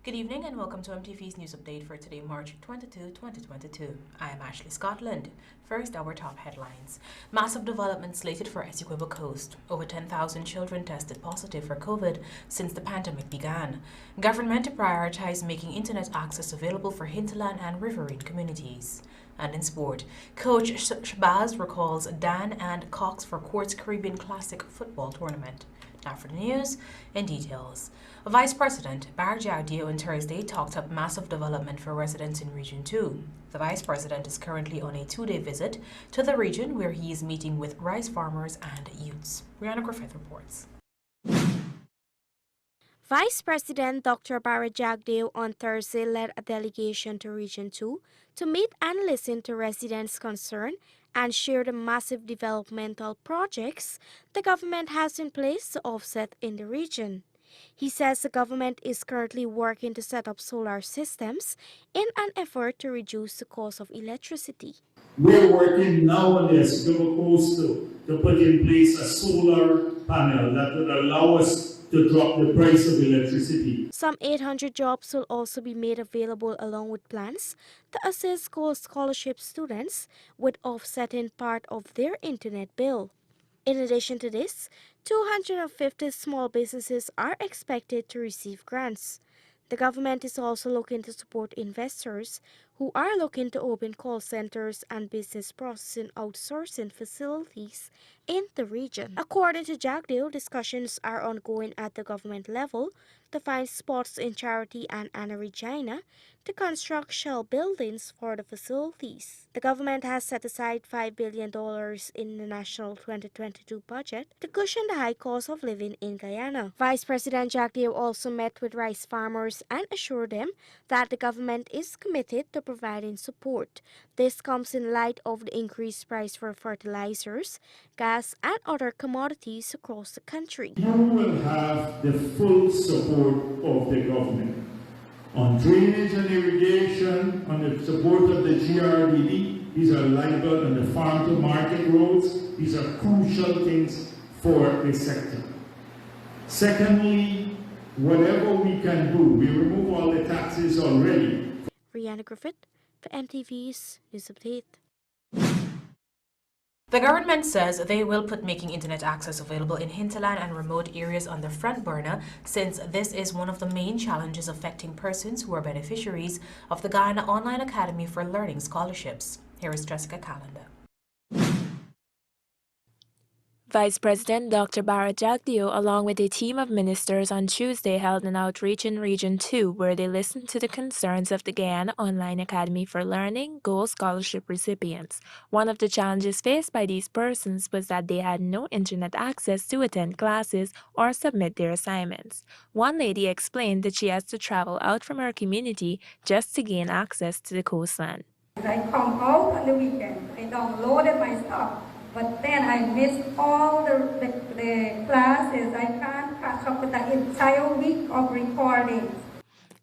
Good evening and welcome to MTV's news update for today, March 22, 2022. I am Ashley Scotland. First, our top headlines. Massive development slated for Essequibo Coast. Over 10,000 children tested positive for COVID since the pandemic began. Government to prioritize making internet access available for hinterland and riverine communities. And in sport, Coach Shabazz recalls Dan and Cox for Quartz Caribbean Classic football tournament. Now for the news in details. Vice President Barjaudio on Thursday talked up massive development for residents in Region 2. The Vice President is currently on a 2-day visit to the region where he is meeting with rice farmers and youths. Rihanna Griffith reports. Vice President Dr. Barjaudio on Thursday led a delegation to Region 2 to meet and listen to residents' concern and share the massive developmental projects the government has in place to offset in the region. He says the government is currently working to set up solar systems in an effort to reduce the cost of electricity. We're working now on the Essequibo Coast to put in place a solar panel that would allow us to drop the price of electricity. Some 800 jobs will also be made available along with plans to assist scholarship students with offsetting part of their internet bill. In addition to this, 250 small businesses are expected to receive grants. The government is also looking to support investors who are looking to open call centers and business processing outsourcing facilities in the region. According to Jagdeo, discussions are ongoing at the government level to find spots in Charity and Anna Regina to construct shell buildings for the facilities. The government has set aside $5 billion in the national 2022 budget to cushion the high cost of living in Guyana. Vice President Jagdeo also met with rice farmers and assured them that the government is committed to providing support. This comes in light of the increased price for fertilizers, gas, and other commodities across the country. You will have the full support of the government on drainage and irrigation, on the support of the GRDD. These are lifeblood and the farm to market roads. These are crucial things for the sector. Secondly, whatever we can do, we remove all the taxes already. Rihanna Griffith for MTV's News Update. The government says they will put making internet access available in hinterland and remote areas on the front burner, since this is one of the main challenges affecting persons who are beneficiaries of the Guyana Online Academy for Learning scholarships. Here is Jessica Calendar. Vice President Dr. Barjaudio, along with a team of ministers on Tuesday, held an outreach in Region 2 where they listened to the concerns of the Guyana Online Academy for Learning Gold Scholarship recipients. One of the challenges faced by these persons was that they had no internet access to attend classes or submit their assignments. One lady explained that she has to travel out from her community just to gain access to the coastline. I come out on the weekend, I downloaded my stuff. But then I missed all the classes. I can't catch up with the entire week of recordings.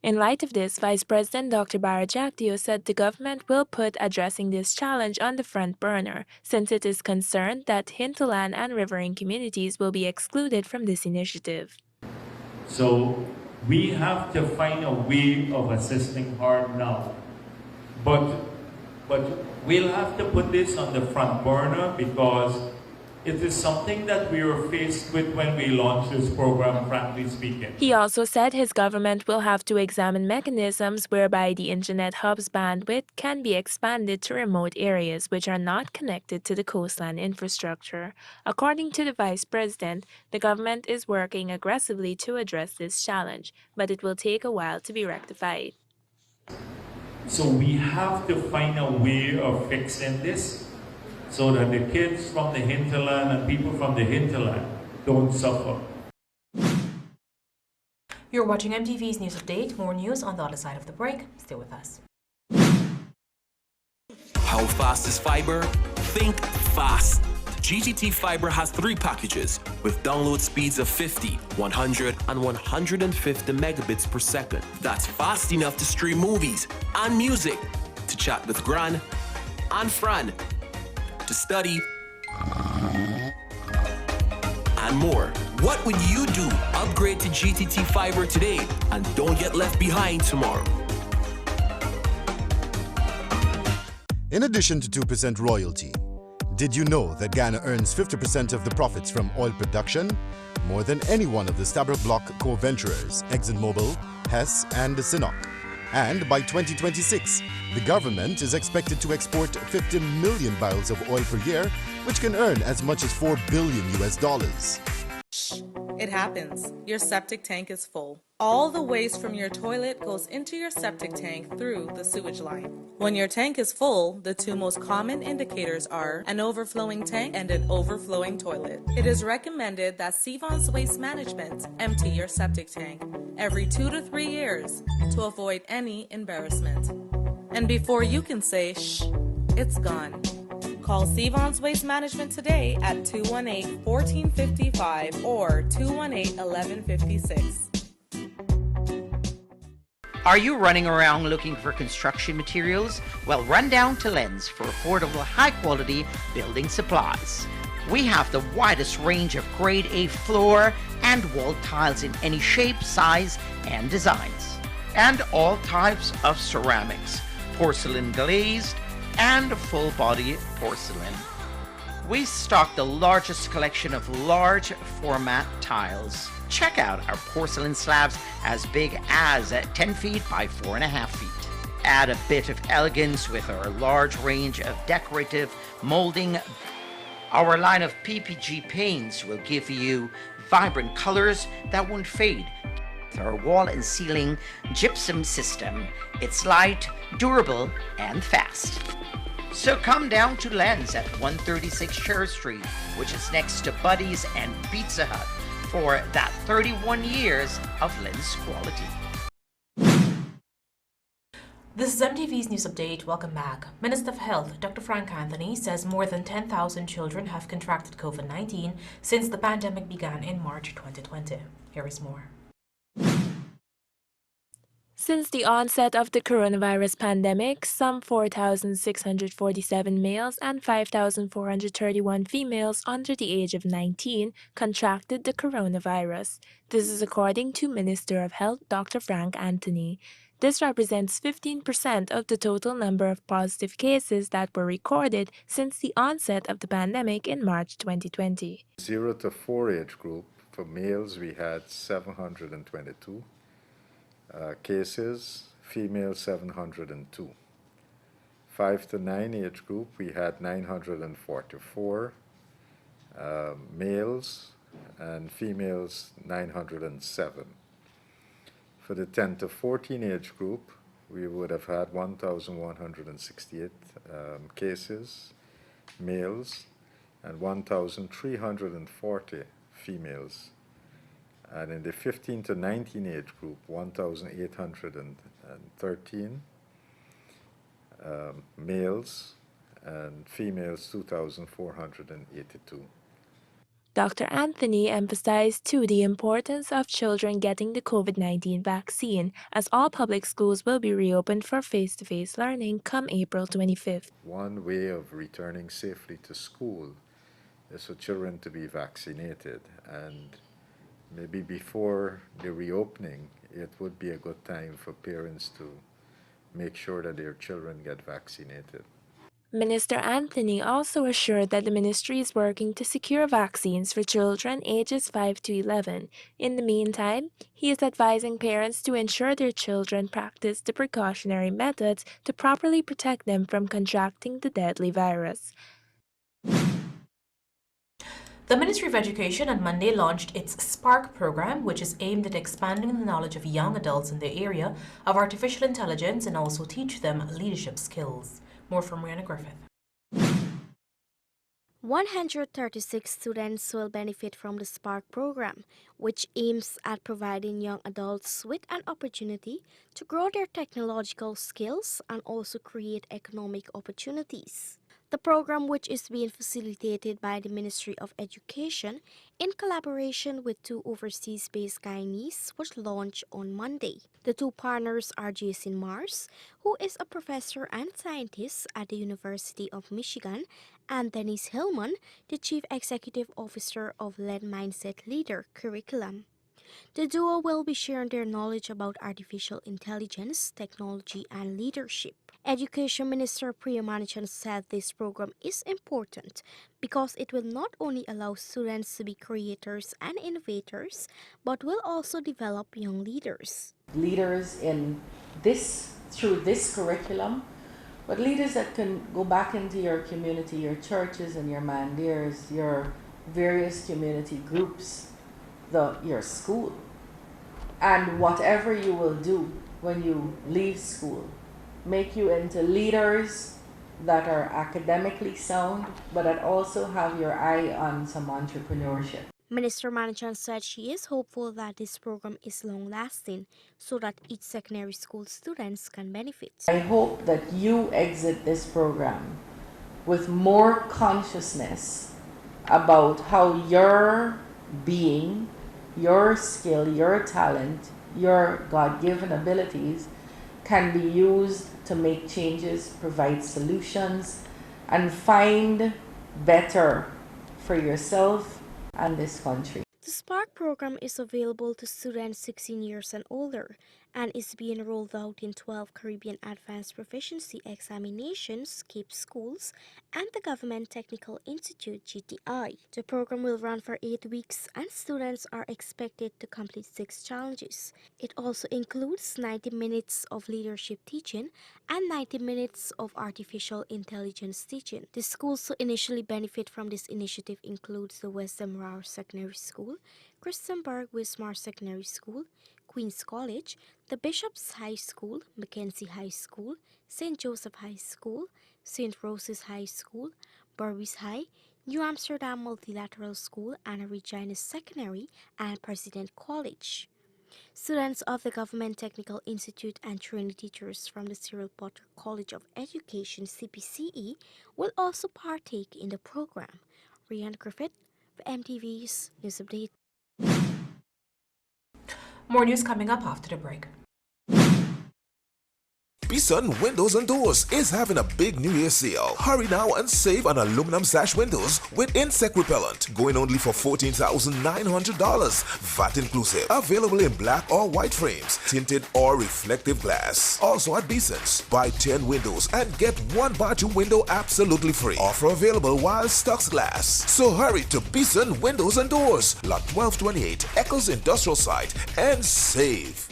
In light of this, Vice President Dr. Barjaudio said the government will put addressing this challenge on the front burner, since it is concerned that hinterland and riverine communities will be excluded from this initiative. So we have to find a way of assisting her now. But we'll have to put this on the front burner because it is something that we were faced with when we launched this program, frankly speaking. He also said his government will have to examine mechanisms whereby the Internet Hub's bandwidth can be expanded to remote areas which are not connected to the coastline infrastructure. According to the Vice President, the government is working aggressively to address this challenge, but it will take a while to be rectified. So we have to find a way of fixing this so that the kids from the hinterland and people from the hinterland don't suffer. You're watching MTV's News Update. More news on the other side of the break. Stay with us. How fast is fiber? Think fast. GTT Fiber has 3 packages with download speeds of 50, 100, and 150 megabits per second. That's fast enough to stream movies and music, to chat with Gran and Fran, to study, and more. What would you do? Upgrade to GTT Fiber today and don't get left behind tomorrow. In addition to 2% royalty, did you know that Ghana earns 50% of the profits from oil production? More than any one of the Stabroek Block co-venturers, ExxonMobil, Hess and Sinnock. And by 2026, the government is expected to export 50 million barrels of oil per year, which can earn as much as $4 billion US. It happens. Your septic tank is full. All the waste from your toilet goes into your septic tank through the sewage line. When your tank is full, the 2 most common indicators are an overflowing tank and an overflowing toilet. It is recommended that Sevon's Waste Management empty your septic tank every 2 to 3 years to avoid any embarrassment. And before you can say, shh, it's gone. Call Sevon's Waste Management today at 218-1455 or 218-1156. Are you running around looking for construction materials? Well, run down to Lens for affordable, high-quality building supplies. We have the widest range of grade A floor and wall tiles in any shape, size, and designs. And all types of ceramics, porcelain glazed, and full-body porcelain. We stock the largest collection of large format tiles. Check out our porcelain slabs as big as 10 feet by 4.5 feet. Add a bit of elegance with our large range of decorative molding. Our line of PPG paints will give you vibrant colors that won't fade. With our wall and ceiling gypsum system, it's light, durable, and fast. So come down to Lens at 136 Sher Street, which is next to Buddy's and Pizza Hut, for that 31 years of Lens quality. This is MTV's News Update. Welcome back. Minister of Health, Dr. Frank Anthony, says more than 10,000 children have contracted COVID-19 since the pandemic began in March 2020. Here is more. Since the onset of the coronavirus pandemic, some 4,647 males and 5,431 females under the age of 19 contracted the coronavirus. This is according to Minister of Health Dr. Frank Anthony. This represents 15% of the total number of positive cases that were recorded since the onset of the pandemic in March 2020. 0 to 4 age group, for males we had 722. Cases, females 702. 5 to 9 age group, we had 944 males, and females 907. For the 10 to 14 age group, we would have had 1,168 cases, males, and 1,340 females. And in the 15 to 19 age group, 1,813 males, and females 2,482. Dr. Anthony emphasized too the importance of children getting the COVID-19 vaccine, as all public schools will be reopened for face-to-face learning come April 25th. One way of returning safely to school is for children to be vaccinated, and maybe before the reopening, it would be a good time for parents to make sure that their children get vaccinated. Minister Anthony also assured that the ministry is working to secure vaccines for children ages 5 to 11. In the meantime, he is advising parents to ensure their children practice the precautionary methods to properly protect them from contracting the deadly virus. The Ministry of Education on Monday launched its SPARK program, which is aimed at expanding the knowledge of young adults in the area of artificial intelligence and also teach them leadership skills. More from Rihanna Griffith. 136 students will benefit from the SPARK program, which aims at providing young adults with an opportunity to grow their technological skills and also create economic opportunities. The program, which is being facilitated by the Ministry of Education in collaboration with two overseas-based Guyanese, was launched on Monday. The two partners are Jason Mars, who is a professor and scientist at the University of Michigan, and Denise Hillman, the Chief Executive Officer of Lead Mindset Leader Curriculum. The duo will be sharing their knowledge about artificial intelligence, technology, and leadership. Education Minister Priya Manichan said this program is important because it will not only allow students to be creators and innovators, but will also develop young leaders. Leaders in this, through this curriculum, but leaders that can go back into your community, your churches and your mandirs, your various community groups, your school, and whatever you will do when you leave school, make you into leaders that are academically sound, but that also have your eye on some entrepreneurship. Minister Manichan said she is hopeful that this program is long-lasting so that each secondary school students can benefit. I hope that you exit this program with more consciousness about how your being, your skill, your talent, your God-given abilities can be used to make changes, provide solutions, and find better for yourself and this country. The Spark program is available to students 16 years and older and is being rolled out in 12 Caribbean Advanced Proficiency Examinations, CAPE schools, and the Government Technical Institute, GTI. The program will run for 8 weeks and students are expected to complete 6 challenges. It also includes 90 minutes of leadership teaching and 90 minutes of artificial intelligence teaching. The schools to initially benefit from this initiative includes the West Demerara Secondary School, Christenberg Wismar Secondary School, Queen's College, the Bishop's High School, Mackenzie High School, St. Joseph High School, St. Rose's High School, Burwys High, New Amsterdam Multilateral School, Anna Regina Secondary, and President College. Students of the Government Technical Institute and training teachers from the Cyril Potter College of Education, CPCE, will also partake in the program. Rianne Griffith for MTV's News Update. More news coming up after the break. Bison Windows and Doors is having a big New Year sale. Hurry now and save on aluminum sash windows with insect repellent, going only for $14,900, VAT inclusive. Available in black or white frames, tinted or reflective glass. Also at Bison's, buy 10 windows and get 1 bathroom window absolutely free. Offer available while stocks last. So hurry to Bison Windows and Doors, Lot 1228, Eccles Industrial Site, and save.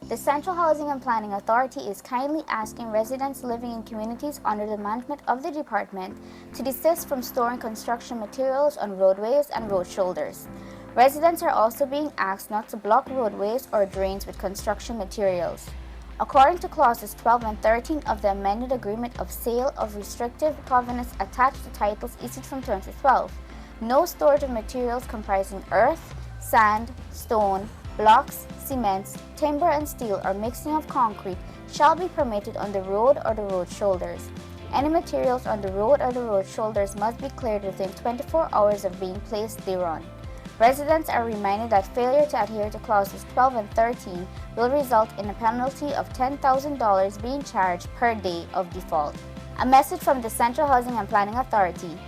The Central Housing and Planning Authority is kindly asking residents living in communities under the management of the department to desist from storing construction materials on roadways and road shoulders. Residents are also being asked not to block roadways or drains with construction materials. According to clauses 12 and 13 of the amended agreement of sale of restrictive covenants attached to titles issued from 2012, no storage of materials comprising earth, sand, stone, blocks, cements, timber and steel or mixing of concrete shall be permitted on the road or the road shoulders. Any materials on the road or the road shoulders must be cleared within 24 hours of being placed thereon. Residents are reminded that failure to adhere to clauses 12 and 13 will result in a penalty of $10,000 being charged per day of default. A message from the Central Housing and Planning Authority.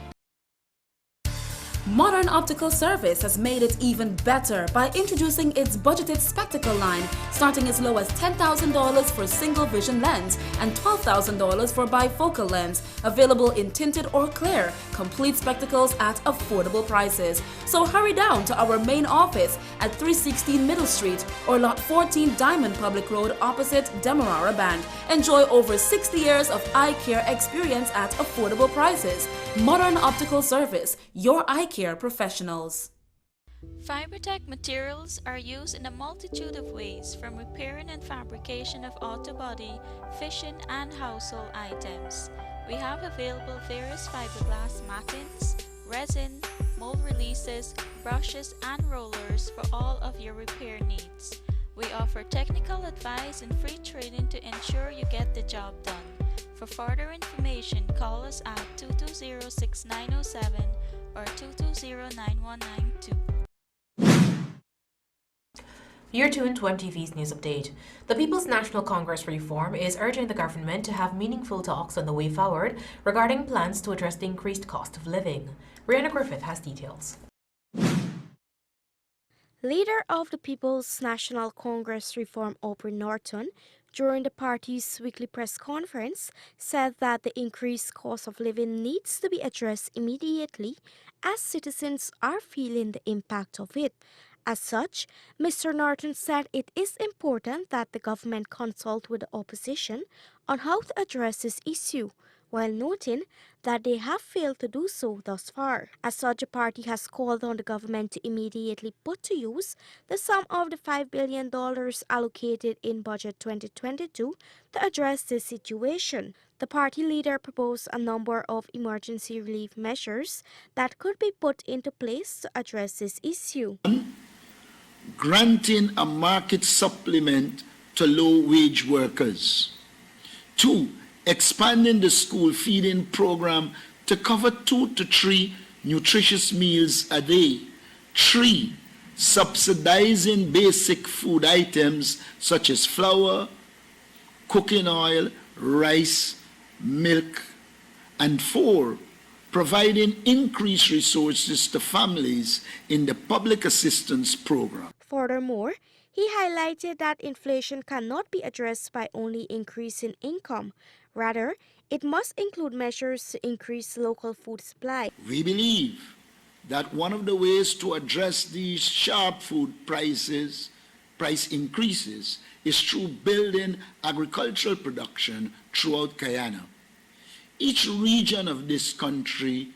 Modern Optical Service has made it even better by introducing its budgeted spectacle line, starting as low as $10,000 for single vision lens and $12,000 for bifocal lens, available in tinted or clear, complete spectacles at affordable prices. So hurry down to our main office at 316 Middle Street or Lot 14 Diamond Public Road opposite Demerara Bank. Enjoy over 60 years of eye care experience at affordable prices. Modern Optical Service, your eye care professionals. Fibertech materials are used in a multitude of ways, from repairing and fabrication of auto body, fishing and household items. We have available various fiberglass mattings, resin, mold releases, brushes and rollers for all of your repair needs. We offer technical advice and free training to ensure you get the job done. For further information, call us at 220-6907 or 220-9192. You're tuned to MTV's News Update. The People's National Congress Reform is urging the government to have meaningful talks on the way forward regarding plans to address the increased cost of living. Brianna Griffith has details. Leader of the People's National Congress Reform Aubrey Norton, during the party's weekly press conference, said that the increased cost of living needs to be addressed immediately as citizens are feeling the impact of it. As such, Mr. Norton said it is important that the government consult with the opposition on how to address this issue, while noting that they have failed to do so thus far. As such, the party has called on the government to immediately put to use the sum of the $5 billion allocated in Budget 2022 to address this situation. The party leader proposed a number of emergency relief measures that could be put into place to address this issue. Granting a market supplement to low-wage workers. 2. Expanding the school feeding program to cover 2 to 3 nutritious meals a day. 3. Subsidizing basic food items such as flour, cooking oil, rice, milk. And 4. Providing increased resources to families in the public assistance program. Furthermore, he highlighted that inflation cannot be addressed by only increasing income. Rather, it must include measures to increase local food supply. We believe that one of the ways to address these sharp food price increases is through building agricultural production throughout Guyana. Each region of this country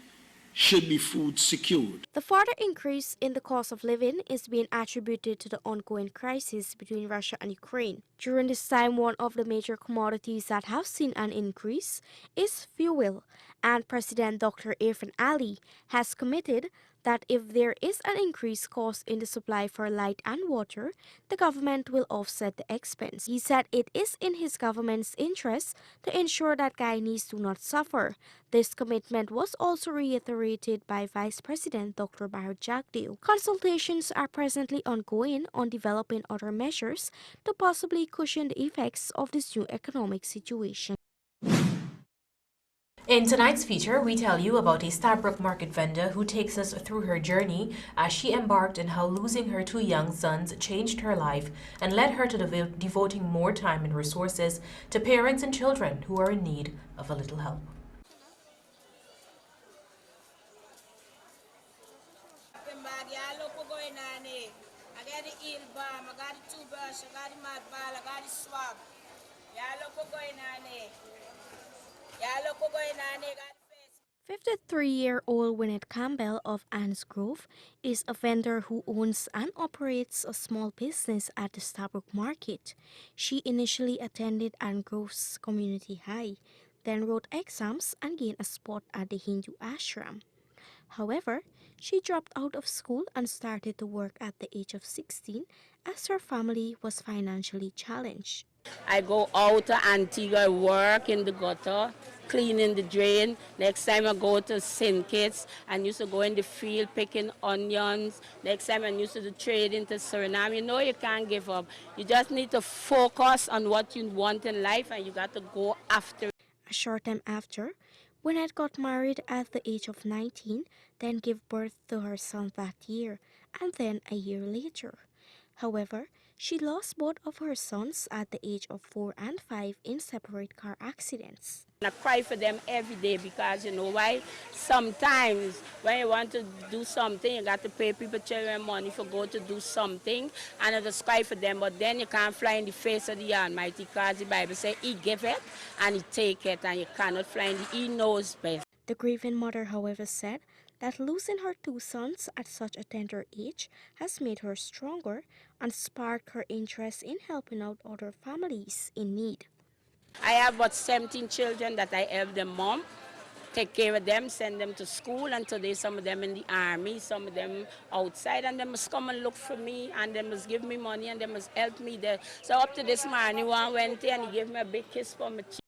should be food secured. The further increase in the cost of living is being attributed to the ongoing crisis between Russia and Ukraine. During this time, one of the major commodities that have seen an increase is fuel, and President Dr. Irfan Ali has committed that if there is an increased cost in the supply for light and water, the government will offset the expense. He said it is in his government's interest to ensure that Guyanese do not suffer. This commitment was also reiterated by Vice President Dr. Bharat Jagdeo. Consultations are presently ongoing on developing other measures to possibly cushion the effects of this new economic situation. In tonight's feature, we tell you about a Stabroek market vendor who takes us through her journey as she embarked on how losing her 2 young sons changed her life and led her to devoting more time and resources to parents and children who are in need of a little help. Yeah, 53-year-old Winnet Campbell of Anns Grove is a vendor who owns and operates a small business at the Stabroek Market. She initially attended Ann Grove's Community High, then wrote exams and gained a spot at the Hindu ashram. However, she dropped out of school and started to work at the age of 16 as her family was financially challenged. I go out to Antigua, work in the gutter, cleaning the drain. Next time I go to St. Kitts, I used to go in the field picking onions. Next time I used to do trade into Suriname. You know you can't give up. You just need to focus on what you want in life and you got to go after it. A short time after, Winnet got married at the age of 19, then gave birth to her son that year, and then a year later. However, she lost both of her sons at the age of 4 and 5 in separate car accidents. I cry for them every day because you know why? Sometimes when you want to do something, you got to pay people children money for go to do something, and I just cry for them. But then you can't fly in the face of the Almighty because the Bible says He give it and He take it, and you cannot fly in the He knows best. The grieving mother, however, said that losing her 2 sons at such a tender age has made her stronger and sparked her interest in helping out other families in need. I have about 17 children that I help them mom, take care of them, send them to school, and today some of them in the army, some of them outside, and they must come and look for me, and they must give me money, and they must help me there. So up to this morning, one went there and he gave me a big kiss for my cheek.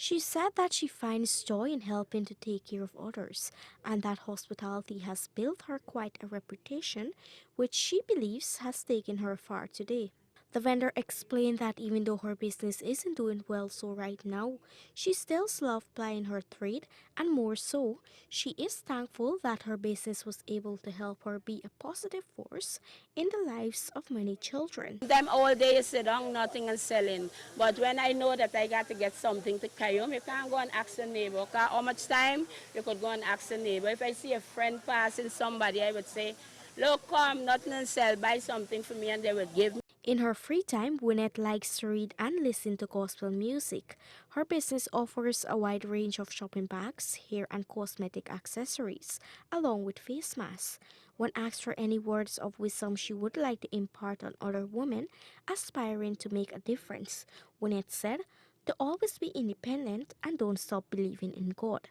She said that she finds joy in helping to take care of others and that hospitality has built her quite a reputation, which she believes has taken her far today. The vendor explained that even though her business isn't doing well so right now, she still loves plying her trade, and more so, she is thankful that her business was able to help her be a positive force in the lives of many children. Them all day you sit down, nothing and selling. But when I know that I got to get something to carry home, you can't go and ask the neighbor. 'Cause how much time you could go and ask the neighbor? If I see a friend passing somebody, I would say, look, come, nothing and sell, buy something for me, and they would give me. In her free time, Gwyneth likes to read and listen to gospel music. Her business offers a wide range of shopping bags, hair and cosmetic accessories, along with face masks. When asked for any words of wisdom she would like to impart on other women aspiring to make a difference, Gwyneth said, to always be independent and don't stop believing in God.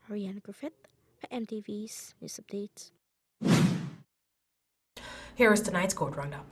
Ariane Griffith, for MTV's News Update. Here is tonight's court roundup.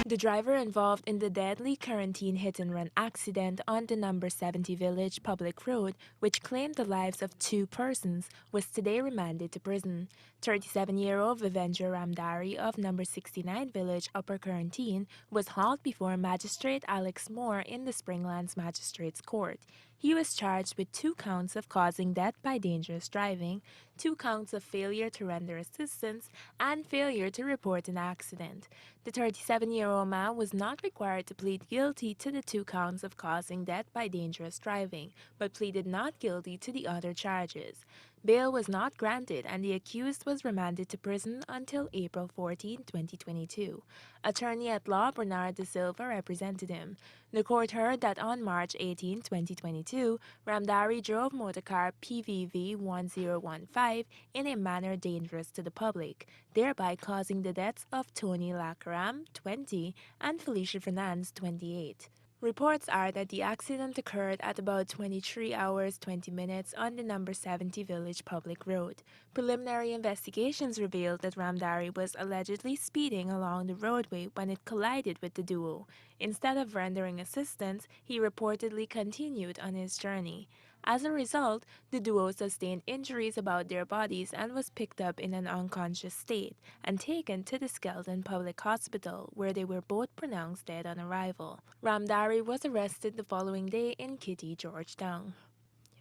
The driver involved in the deadly quarantine hit-and-run accident on the number 70 Village public road, which claimed the lives of 2 persons, was today remanded to prison. 37-year-old Vivendra Ramdari of number 69 Village Upper Quarantine was hauled before Magistrate Alex Moore in the Springlands Magistrates Court. He was charged with 2 counts of causing death by dangerous driving, 2 counts of failure to render assistance, and failure to report an accident. The 37-year-old man was not required to plead guilty to the 2 counts of causing death by dangerous driving, but pleaded not guilty to the other charges. Bail was not granted and the accused was remanded to prison until April 14, 2022. Attorney at law Bernard De Silva represented him. The court heard that on March 18, 2022, Ramdari drove motorcar PVV 1015 in a manner dangerous to the public, thereby causing the deaths of Tony Lakaram, 20, and Felicia Fernandez, 28. Reports are that the accident occurred at about 23 hours 20 minutes on the number 70 Village public road. Preliminary investigations revealed that Ramdari was allegedly speeding along the roadway when it collided with the duo. Instead of rendering assistance, he reportedly continued on his journey. As a result, the duo sustained injuries about their bodies and was picked up in an unconscious state and taken to the Skelton Public Hospital, where they were both pronounced dead on arrival. Ramdari was arrested the following day in Kitty, Georgetown.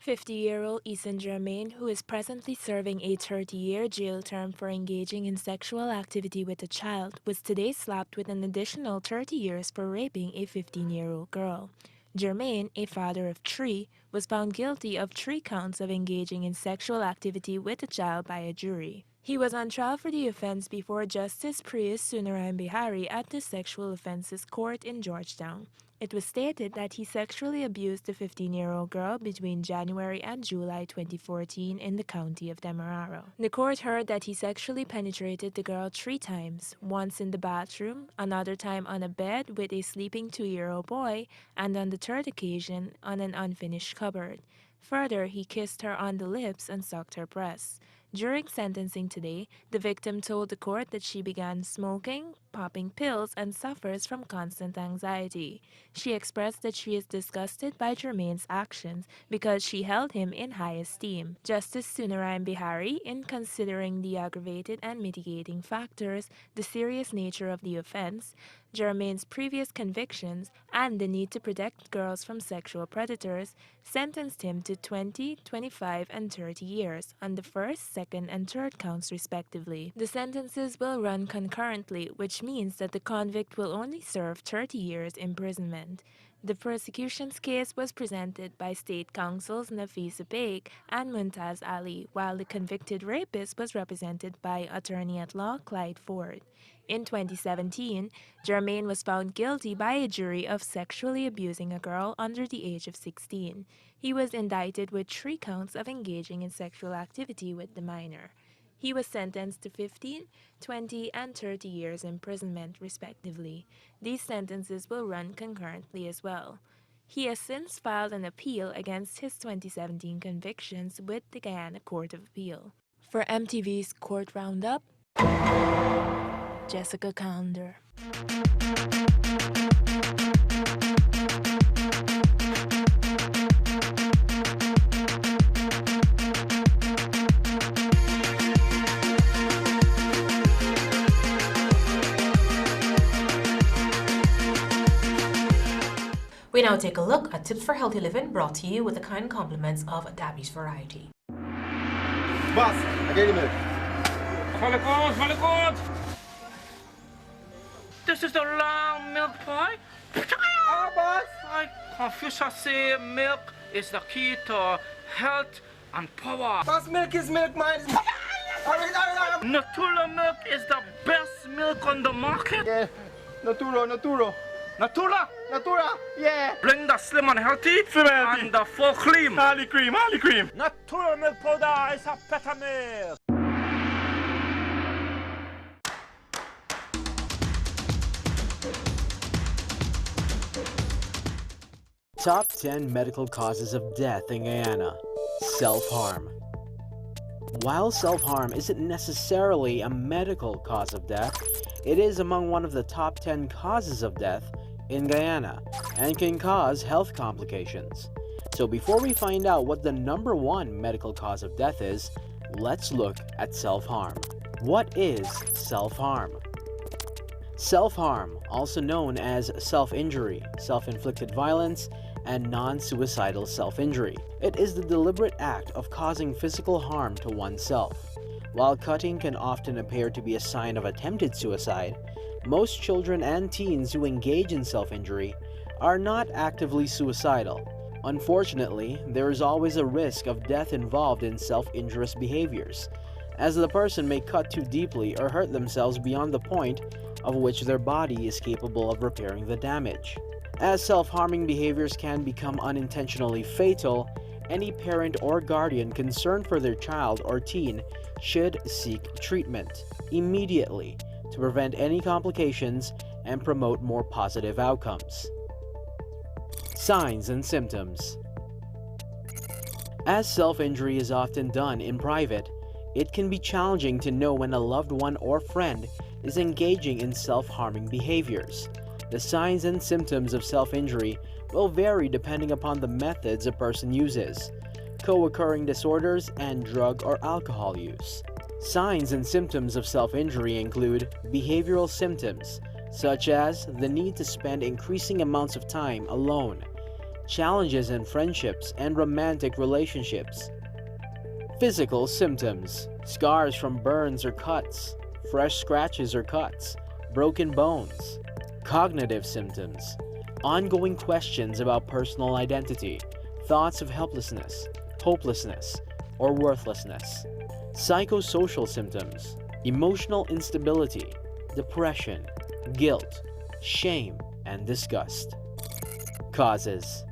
50-year-old Ethan Germain, who is presently serving a 30-year jail term for engaging in sexual activity with a child, was today slapped with an additional 30 years for raping a 15-year-old girl. Germain, a father of 3, was found guilty of 3 counts of engaging in sexual activity with a child by a jury. He was on trial for the offense before Justice Priya Sunarayan Bihari at the Sexual Offences Court in Georgetown. It was stated that he sexually abused the 15-year-old girl between January and July 2014 in the county of Demerara. The court heard that he sexually penetrated the girl 3 times, once in the bathroom, another time on a bed with a sleeping 2-year-old boy, and on the 3rd occasion on an unfinished cupboard. Further, he kissed her on the lips and sucked her breasts. During sentencing today, the victim told the court that she began smoking, popping pills, and suffers from constant anxiety. She expressed that she is disgusted by Germain's actions because she held him in high esteem. Justice Sunarayan Bihari, in considering the aggravated and mitigating factors, the serious nature of the offense, Germain's previous convictions, and the need to protect girls from sexual predators, sentenced him to 20, 25, and 30 years on the 1st, 2nd, and 3rd counts respectively. The sentences will run concurrently, which means that the convict will only serve 30 years imprisonment. The prosecution's case was presented by State Counsels Nafisa Baig and Muntaz Ali, while the convicted rapist was represented by attorney-at-law Clyde Ford. In 2017, Germain was found guilty by a jury of sexually abusing a girl under the age of 16. He was indicted with 3 counts of engaging in sexual activity with the minor. He was sentenced to 15, 20, and 30 years imprisonment, respectively. These sentences will run concurrently as well. He has since filed an appeal against his 2017 convictions with the Guyana Court of Appeal. For MTV's Court Roundup, Jessica Calendar. We now take a look at tips for healthy living brought to you with the kind compliments of Dabby's Variety. Boss, I get him. Very good. This is the long milk pie. Ah, boss. Confucius say milk is the key to health and power. Boss, milk is milk, man. All right. Natura milk is the best milk on the market. Yeah, Natura, yeah. Bring the slim and healthy and the full cream. Harley cream. Natura milk powder is a better milk. Top 10 medical causes of death in Guyana. Self-harm. While self-harm isn't necessarily a medical cause of death, it is among one of the top 10 causes of death in Guyana and can cause health complications. So before we find out what the number one medical cause of death is, let's look at self-harm. What is self-harm? Self-harm, also known as self-injury, self-inflicted violence, and non-suicidal self-injury. It is the deliberate act of causing physical harm to oneself. While cutting can often appear to be a sign of attempted suicide, most children and teens who engage in self-injury are not actively suicidal. Unfortunately, there is always a risk of death involved in self-injurious behaviors, as the person may cut too deeply or hurt themselves beyond the point of which their body is capable of repairing the damage. As self-harming behaviors can become unintentionally fatal, any parent or guardian concerned for their child or teen should seek treatment immediately to prevent any complications and promote more positive outcomes. Signs and symptoms. As self-injury is often done in private, it can be challenging to know when a loved one or friend is engaging in self-harming behaviors. The signs and symptoms of self-injury will vary depending upon the methods a person uses, co-occurring disorders, and drug or alcohol use. Signs and symptoms of self-injury include behavioral symptoms, such as the need to spend increasing amounts of time alone, challenges in friendships and romantic relationships. Physical symptoms, scars from burns or cuts, fresh scratches or cuts, broken bones. Cognitive symptoms, ongoing questions about personal identity, thoughts of helplessness, hopelessness, or worthlessness. Psychosocial symptoms, emotional instability, depression, guilt, shame, and disgust. Causes.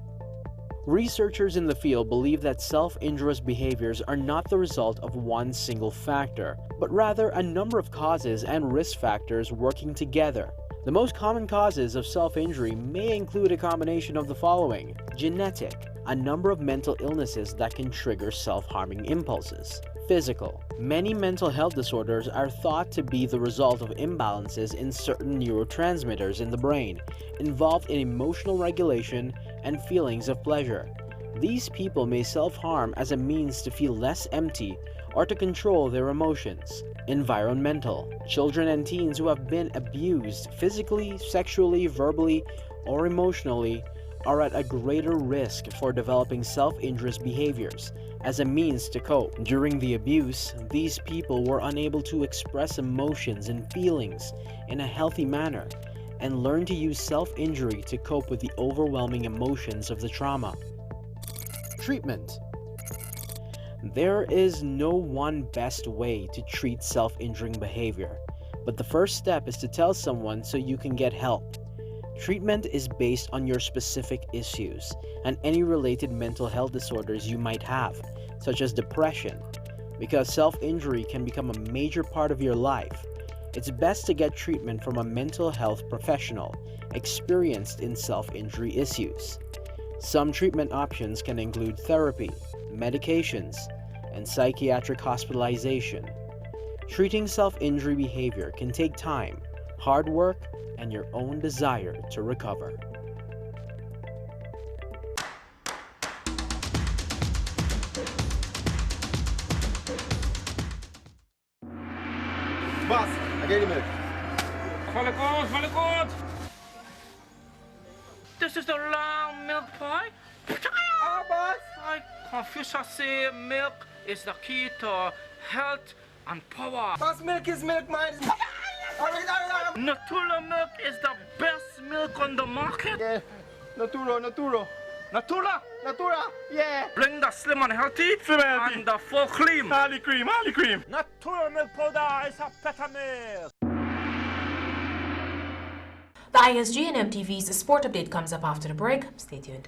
Researchers in the field believe that self-injurious behaviors are not the result of one single factor, but rather a number of causes and risk factors working together. The most common causes of self-injury may include a combination of the following: genetic, a number of mental illnesses that can trigger self-harming impulses. Physical, many mental health disorders are thought to be the result of imbalances in certain neurotransmitters in the brain, involved in emotional regulation and feelings of pleasure. These people may self-harm as a means to feel less empty or to control their emotions. Environmental, children and teens who have been abused physically, sexually, verbally, or emotionally are at a greater risk for developing self-injurious behaviors as a means to cope. During the abuse, these people were unable to express emotions and feelings in a healthy manner and learn to use self-injury to cope with the overwhelming emotions of the trauma. Treatment. There is no one best way to treat self-injuring behavior, but the first step is to tell someone so you can get help. Treatment is based on your specific issues and any related mental health disorders you might have, such as depression. Because self-injury can become a major part of your life, it's best to get treatment from a mental health professional experienced in self-injury issues. Some treatment options can include therapy, medications, and psychiatric hospitalization. Treating self-injury behavior can take time, hard work, and your own desire to recover. Boss, I get him milk. Very good. This is the long milk pie. Boss. Confucius say milk is the key to health and power. Boss, milk is milk, man. Natura milk is the best milk on the market. Yeah, Natura, yeah. Bring the slim and healthy, and the full cream. Harley cream. Natura milk powder is a better milk. The ISG and MTV's sport update comes up after the break. Stay tuned.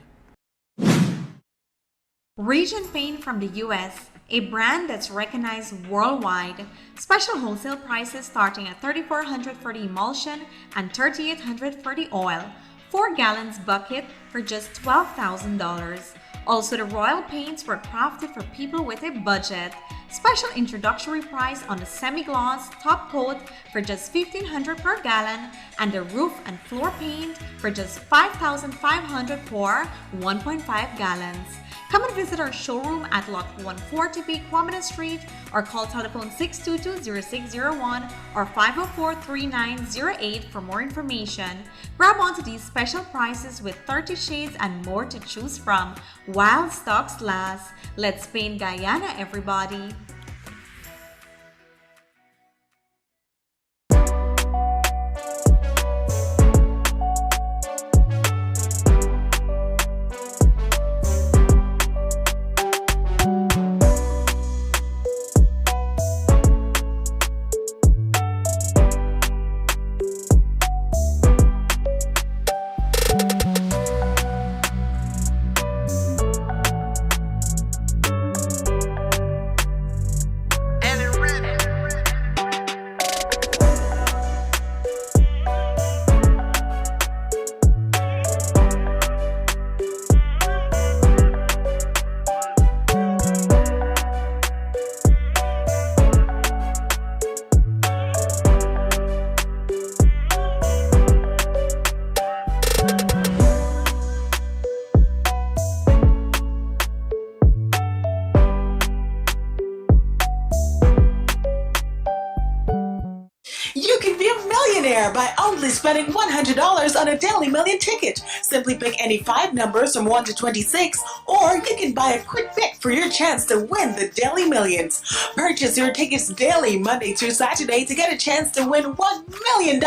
Region Paint from the US, a brand that's recognized worldwide. Special wholesale prices starting at $3,400 for the emulsion and $3,800 for the oil. 4 gallons bucket for just $12,000. Also, the Royal paints were crafted for people with a budget. Special introductory price on the semi-gloss top coat for just $1,500 per gallon and the roof and floor paint for just $5,500 for 1.5 gallons. Come and visit our showroom at Lot 140B Quamina Street or call telephone 622-0601 or 504-3908 for more information. Grab onto these special prices with 30 shades and more to choose from while stocks last. Let's paint Guyana, everybody! By only spending $100 on a Daily Million ticket. Simply pick any 5 numbers from 1 to 26, or you can buy a quick pick for your chance to win the Daily Millions. Purchase your tickets daily, Monday through Saturday, to get a chance to win $1 million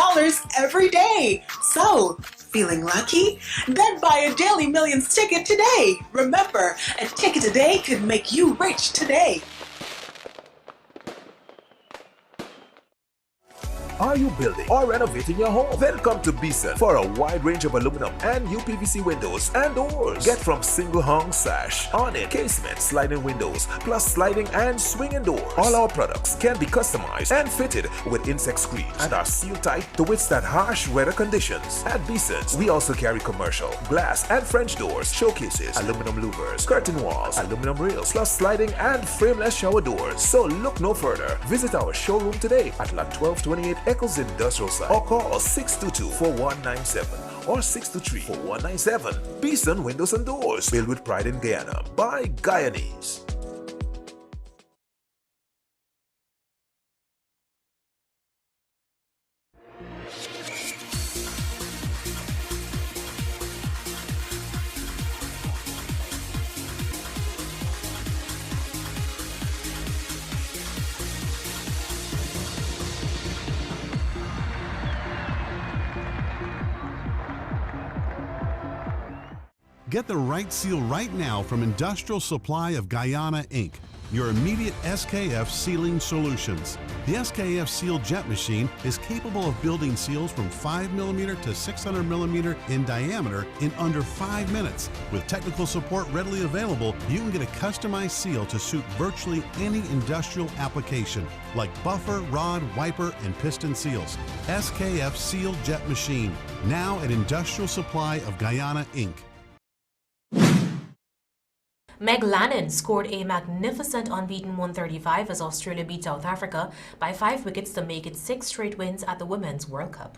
every day. So, feeling lucky? Then buy a Daily Millions ticket today. Remember, a ticket today could make you rich today. Are you building or renovating your home? Then come to Beeson for a wide range of aluminum and UPVC windows and doors. Get from single hung sash, awning, casement, sliding windows, plus sliding and swinging doors. All our products can be customized and fitted with insect screens and are sealed tight to withstand harsh weather conditions. At Beeson's, we also carry commercial, glass and French doors, showcases, aluminum louvers, curtain walls, aluminum rails, plus sliding and frameless shower doors. So look no further. Visit our showroom today at Lot 1228 Eccles Industrial Site or call 622-4197 or 623-4197. Beeson Windows and Doors, built with pride in Guyana by Guyanese. Get the right seal right now from Industrial Supply of Guyana, Inc., your immediate SKF sealing solutions. The SKF Seal Jet Machine is capable of building seals from 5mm to 600mm in diameter in under 5 minutes. With technical support readily available, you can get a customized seal to suit virtually any industrial application, like buffer, rod, wiper, and piston seals. SKF Seal Jet Machine, now at Industrial Supply of Guyana, Inc. Meg Lannon scored a magnificent unbeaten 135 as Australia beat South Africa by 5 wickets to make it 6 straight wins at the Women's World Cup.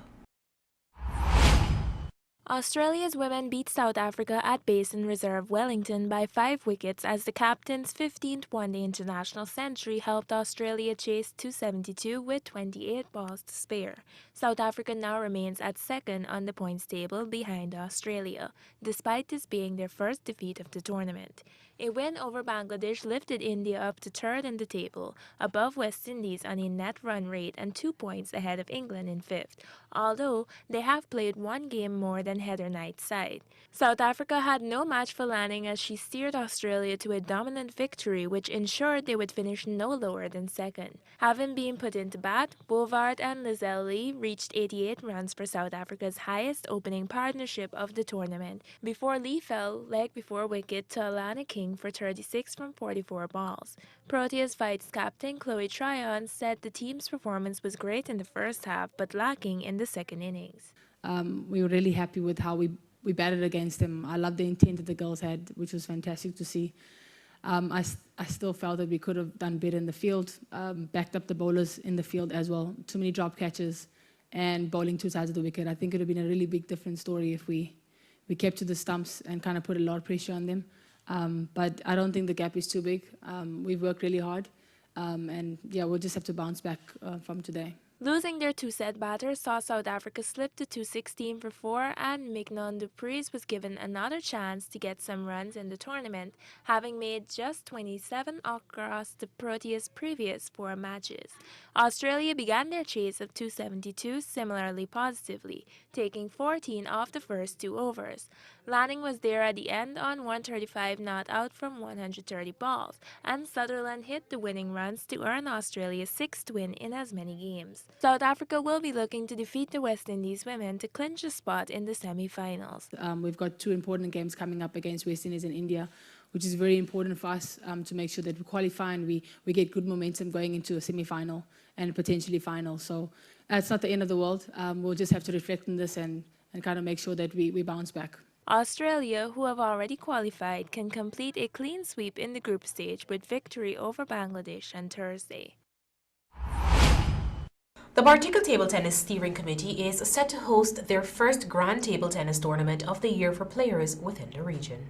Australia's women beat South Africa at Basin Reserve Wellington by 5 wickets as the captain's 15th one-day international century helped Australia chase 272 with 28 balls to spare. South Africa now remains at second on the points table behind Australia, despite this being their first defeat of the tournament. A win over Bangladesh lifted India up to third in the table, above West Indies on a net run rate and 2 points ahead of England in fifth, although they have played one game more than Heather Knight's side. South Africa had no match for Lanning as she steered Australia to a dominant victory which ensured they would finish no lower than second. Having been put into bat, Bovard and Lazelli reached 88 runs for South Africa's highest opening partnership of the tournament, before Lee fell leg before wicket to Alana King for 36 from 44 balls. Proteas Fights captain Chloe Tryon said the team's performance was great in the first half but lacking in the second innings. We were really happy with how we batted against them. I love the intent that the girls had, which was fantastic to see. I still felt that we could have done better in the field, backed up the bowlers in the field as well. Too many drop catches and bowling two sides of the wicket. I think it would have been a really big different story if we kept to the stumps and kind of put a lot of pressure on them. But I don't think the gap is too big. We've worked really hard. And yeah, we'll just have to bounce back from today. Losing their two-set batter saw South Africa slip to 216 for 4, and Mignon du Preez was given another chance to get some runs in the tournament, having made just 27 across the Proteas' previous 4 matches. Australia began their chase of 272 similarly positively, taking 14 off the first 2 overs. Lanning was there at the end on 135 not out from 130 balls, and Sutherland hit the winning runs to earn Australia's 6th win in as many games. South Africa will be looking to defeat the West Indies women to clinch a spot in the semi-finals. We've got 2 important games coming up against West Indies and India, which is very important for us to make sure that we qualify and we get good momentum going into a semi-final and potentially final. So it's not the end of the world. We'll just have to reflect on this and kind of make sure that we bounce back. Australia, who have already qualified, can complete a clean sweep in the group stage with victory over Bangladesh on Thursday. The Bartica Table Tennis Steering Committee is set to host their first Grand Table Tennis Tournament of the year for players within the region.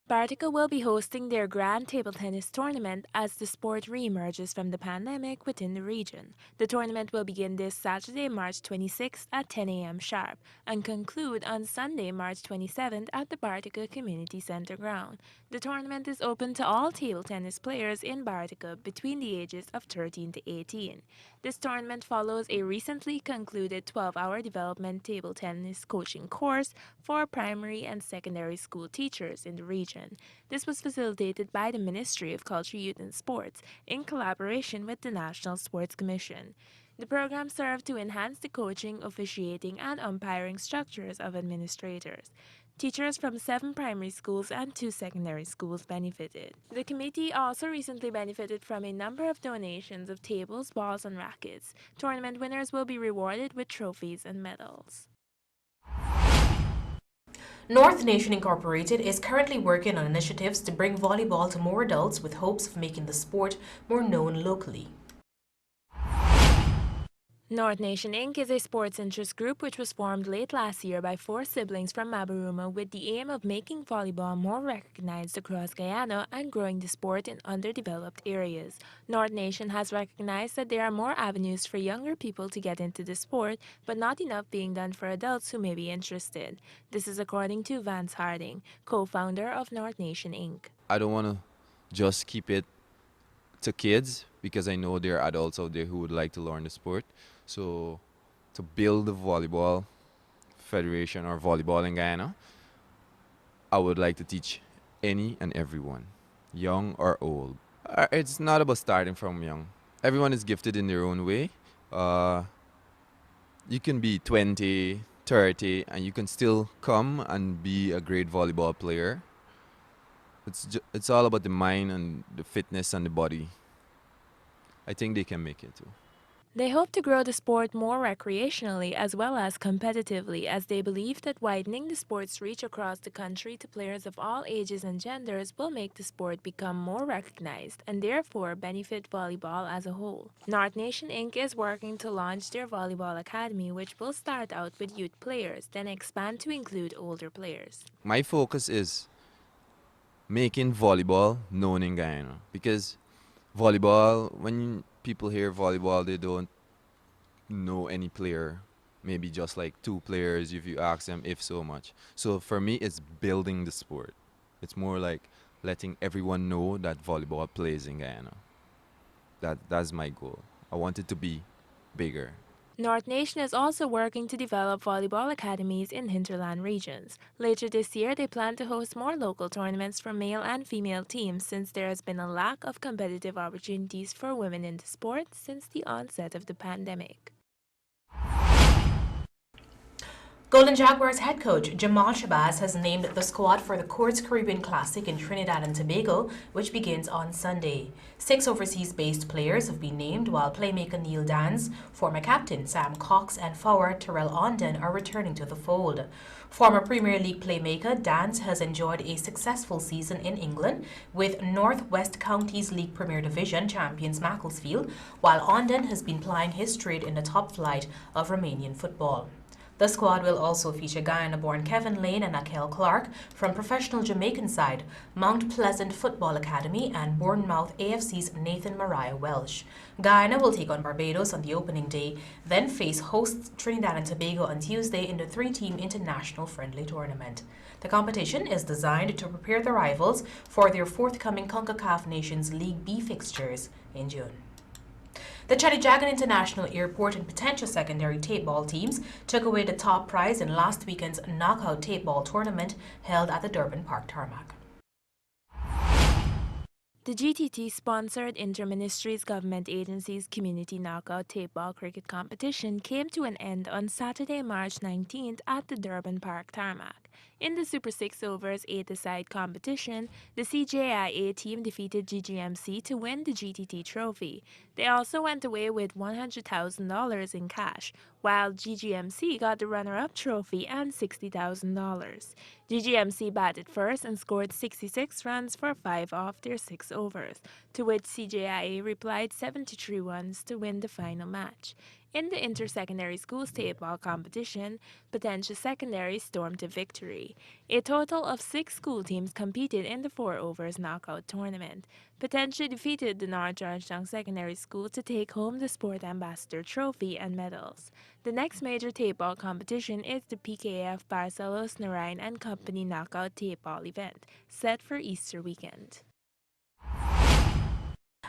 Bartica will be hosting their Grand Table Tennis Tournament as the sport re-emerges from the pandemic within the region. The tournament will begin this Saturday, March 26th at 10 a.m. sharp and conclude on Sunday, March 27th at the Bartica Community Center ground. The tournament is open to all table tennis players in Bartica between the ages of 13 to 18. This tournament follows a recently concluded 12-hour development table tennis coaching course for primary and secondary school teachers in the region. This was facilitated by the Ministry of Culture, Youth and Sports in collaboration with the National Sports Commission. The program served to enhance the coaching, officiating, and umpiring structures of administrators. Teachers from 7 primary schools and 2 secondary schools benefited. The committee also recently benefited from a number of donations of tables, balls, and rackets. Tournament winners will be rewarded with trophies and medals. North Nation Incorporated is currently working on initiatives to bring volleyball to more adults with hopes of making the sport more known locally. North Nation Inc. is a sports interest group which was formed late last year by 4 siblings from Mabaruma with the aim of making volleyball more recognized across Guyana and growing the sport in underdeveloped areas. North Nation has recognized that there are more avenues for younger people to get into the sport, but not enough being done for adults who may be interested. This is according to Vance Harding, co-founder of North Nation Inc. I don't want to just keep it to kids because I know there are adults out there who would like to learn the sport. So to build the volleyball federation or volleyball in Guyana, I would like to teach any and everyone, young or old. It's not about starting from young. Everyone is gifted in their own way. You can be 20, 30, and you can still come and be a great volleyball player. It's all about the mind and the fitness and the body. I think they can make it too. They hope to grow the sport more recreationally as well as competitively, as they believe that widening the sport's reach across the country to players of all ages and genders will make the sport become more recognized and therefore benefit volleyball as a whole. North Nation Inc. is working to launch their volleyball academy, which will start out with youth players, then expand to include older players. My focus is making volleyball known in Guyana, because volleyball, when people hear volleyball, they don't know any player, maybe just like 2 players if you ask them, if so much. So for me, it's building the sport. It's more like letting everyone know that volleyball plays in Guyana. That's my goal. I want it to be bigger. North Nation is also working to develop volleyball academies in hinterland regions. Later this year, they plan to host more local tournaments for male and female teams, since there has been a lack of competitive opportunities for women in the sport since the onset of the pandemic. Golden Jaguars head coach Jamal Shabazz has named the squad for the Courts Caribbean Classic in Trinidad and Tobago, which begins on Sunday. 6 overseas-based players have been named, while playmaker Neil Dans, former captain Sam Cox, and forward Terrell Onden are returning to the fold. Former Premier League playmaker Dans has enjoyed a successful season in England with North West Counties League Premier Division champions Macclesfield, while Onden has been plying his trade in the top flight of Romanian football. The squad will also feature Guyana-born Kevin Lane and Akel Clark from professional Jamaican side Mount Pleasant Football Academy and Bournemouth AFC's Nathan Mariah Welsh. Guyana will take on Barbados on the opening day, then face hosts Trinidad and Tobago on Tuesday in the 3-team international friendly tournament. The competition is designed to prepare the rivals for their forthcoming CONCACAF Nations League B fixtures in June. The Chadijagan International Airport and potential secondary tape ball teams took away the top prize in last weekend's knockout tape ball tournament held at the Durban Park tarmac. The GTT-sponsored Inter-Ministries Government Agency's Community Knockout Tape Ball Cricket Competition came to an end on Saturday, March 19th at the Durban Park tarmac. In the Super 6 overs 8-a-side competition, the CJIA team defeated GGMC to win the GTT trophy. They also went away with $100,000 in cash, while GGMC got the runner-up trophy and $60,000. GGMC batted first and scored 66 runs for 5 off their 6 overs, to which CJIA replied 73 runs to win the final match. In the inter-secondary schools tape ball competition, Potentia Secondary stormed to victory. A total of 6 school teams competed in the 4 overs knockout tournament. Potentia defeated the North Georgetown Secondary School to take home the Sport Ambassador Trophy and medals. The next major tape ball competition is the PKF Barcelos Narayan and Company Knockout Tape Ball event, set for Easter weekend.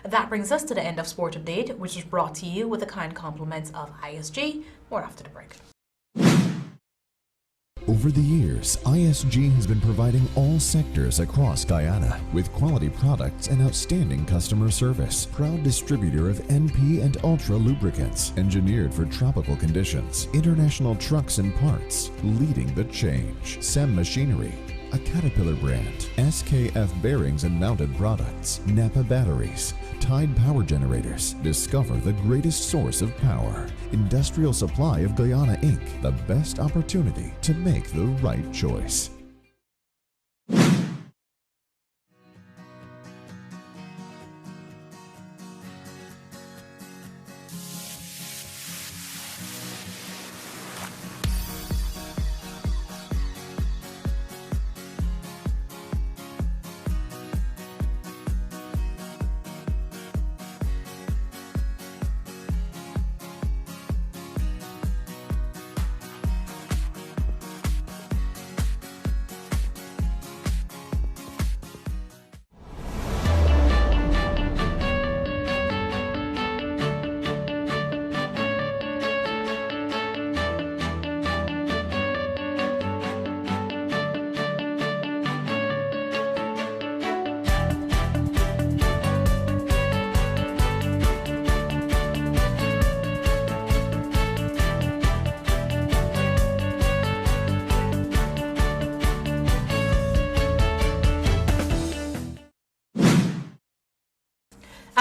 That brings us to the end of Sport Update, which is brought to you with the kind compliments of ISG. More after the break. Over the years, ISG has been providing all sectors across Guyana with quality products and outstanding customer service. Proud distributor of NP and Ultra lubricants, engineered for tropical conditions. International trucks and parts, leading the change. SEM Machinery, a Caterpillar brand. SKF bearings and mounted products. Napa batteries. Tide power generators. Discover the greatest source of power. Industrial Supply of Guyana Inc. The best opportunity to make the right choice.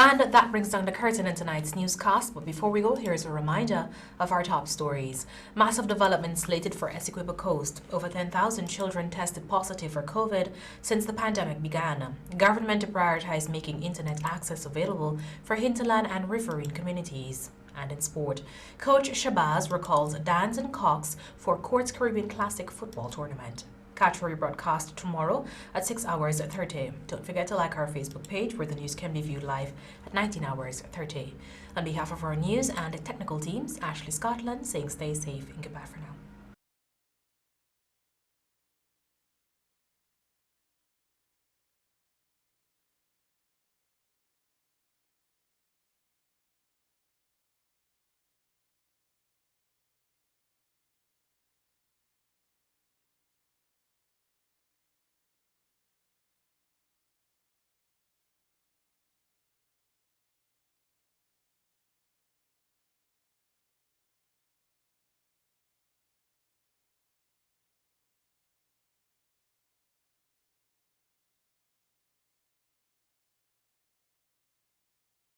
And that brings down the curtain in tonight's newscast. But before we go, here's a reminder of our top stories. Massive development slated for Essequibo Coast. Over 10,000 children tested positive for COVID since the pandemic began. Government to prioritize making internet access available for hinterland and riverine communities. And in sport, Coach Shabazz recalls Dans and Cox for Courts Caribbean Classic football tournament. Catch our rebroadcast tomorrow at 6 hours 30. Don't forget to like our Facebook page where the news can be viewed live at 19 hours 30. On behalf of our news and technical teams, Ashley Scotland saying stay safe and goodbye for now.